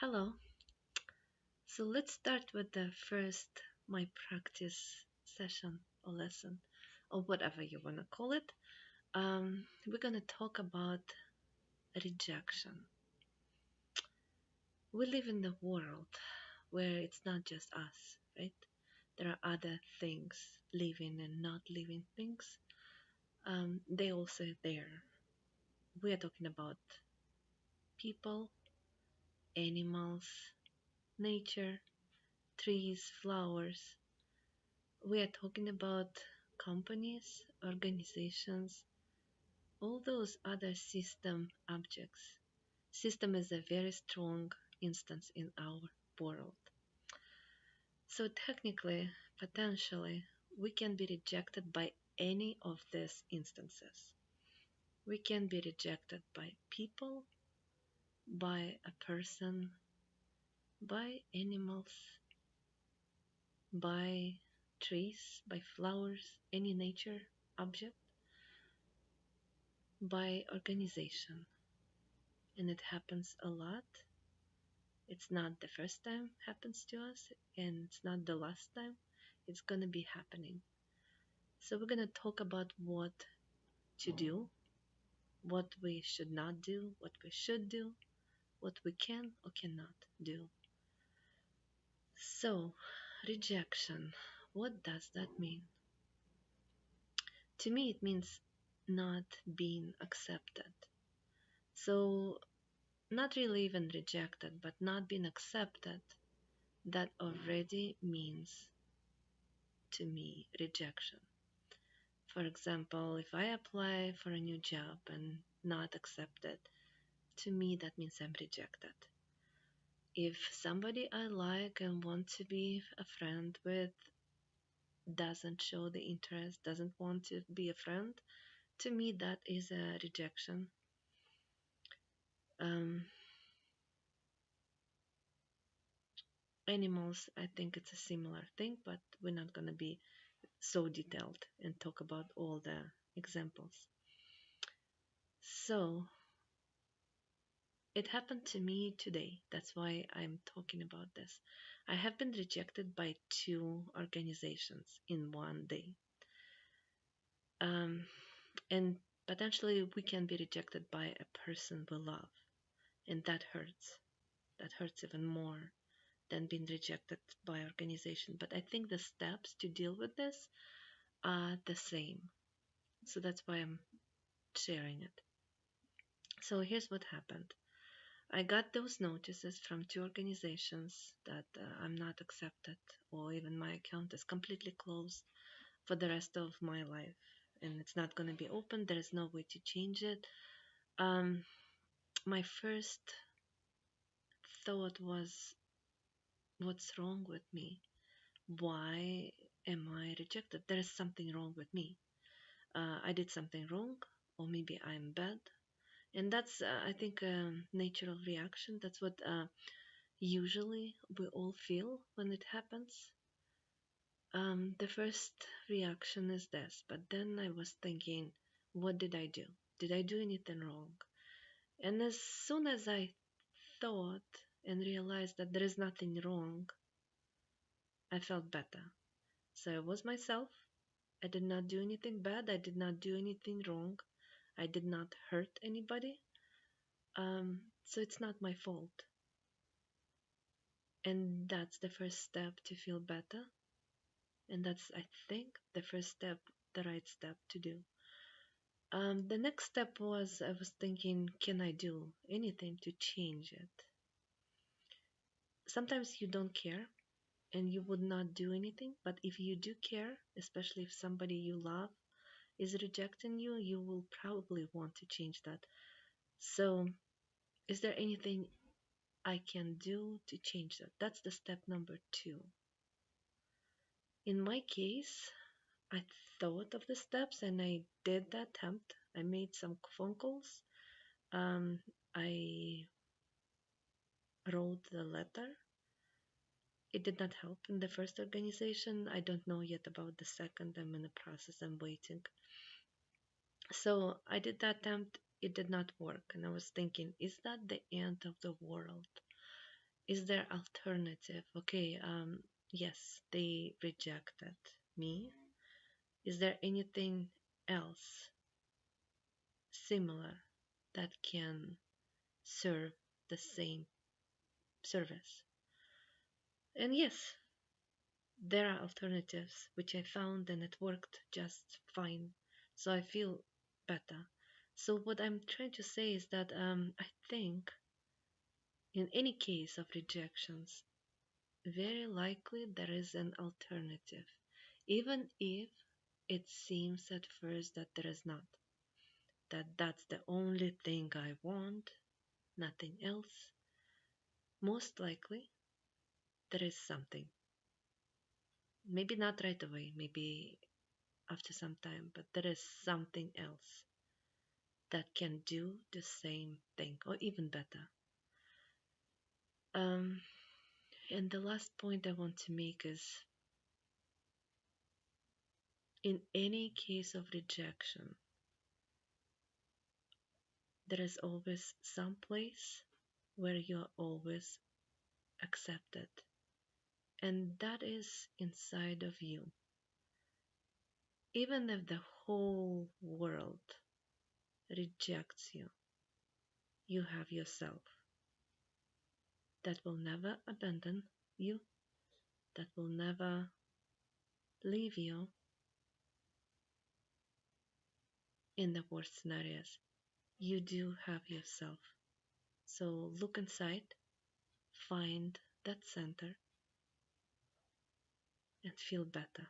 Hello. So let's start with the first my practice session or lesson or whatever you want to call it. We're going to talk about rejection. We live in the world where it's not just us, right? There are other things, living and not living things. They also there. We are talking about people, animals, nature, trees, flowers. We are talking about companies, organizations, all those other system objects. System is a very strong instance in our world. So technically, potentially, we can be rejected by any of these instances. We can be rejected by people, by a person, by animals, by trees, by flowers, any nature object, by organization. And it happens a lot. It's not the first time happens to us, and it's not the last time. It's gonna be happening. So we're gonna talk about what to do, what we should not do, what we should do, what we can or cannot do. So, rejection. What does that mean? To me, it means not being accepted. So, not really even rejected, but not being accepted, that already means to me rejection. For example, if I apply for a new job and not accepted, to me that means I'm rejected. If somebody I like and want to be a friend with doesn't show the interest, doesn't want to be a friend, to me that is a rejection. Um, Animals, I think it's a similar thing, but we're not going to be so detailed and talk about all the examples. So, it happened to me today. That's why I'm talking about this. I have been rejected by two organizations in one day. Um, and potentially we can be rejected by a person we love. And that hurts. That hurts even more than being rejected by organization. But I think the steps to deal with this are the same. So that's why I'm sharing it. So here's what happened. I got those notices from two organizations that I'm not accepted, or even my account is completely closed for the rest of my life, and it's not going to be open. There is no way to change it. Um, my first thought was, what's wrong with me? Why am I rejected? There is something wrong with me. I did something wrong, or maybe I'm bad. And that's, I think, a natural reaction. That's what usually we all feel when it happens. The first reaction is this, but then I was thinking, what did I do? Did I do anything wrong? And as soon as I thought and realized that there is nothing wrong, I felt better. So I was myself. I did not do anything bad. I did not do anything wrong. I did not hurt anybody. So it's not my fault. And that's the first step to feel better. And that's, I think, the first step, the right step to do. The next step was I was thinking, can I do anything to change it? Sometimes you don't care and you would not do anything, but if you do care, especially if somebody you love is rejecting you, you will probably want to change that. So, is there anything I can do to change that? That's the step number two. In my case, I thought of the steps and I did the attempt. I made some phone calls. I wrote the letter. It did not help in the first organization. I don't know yet about the second. I'm in the process. I'm waiting. So I did that attempt. It did not work. And I was thinking, is that the end of the world? Is there alternative? Okay, yes, they rejected me. Is there anything else similar that can serve the same service? And yes, there are alternatives which I found and it worked just fine. So I feel better. So what I'm trying to say is that I think in any case of rejections, very likely there is an alternative, even if it seems at first that there is not, that that's the only thing I want, nothing else. Most likely there is something. Maybe not right away, maybe after some time, but there is something else that can do the same thing or even better. Um, and the last point I want to make is in any case of rejection, there is always some place where you're always accepted, and that is inside of you. Even if the whole world rejects you, you have yourself that will never abandon you, that will never leave you in the worst scenarios. You do have yourself. So look inside, find that center, and feel better.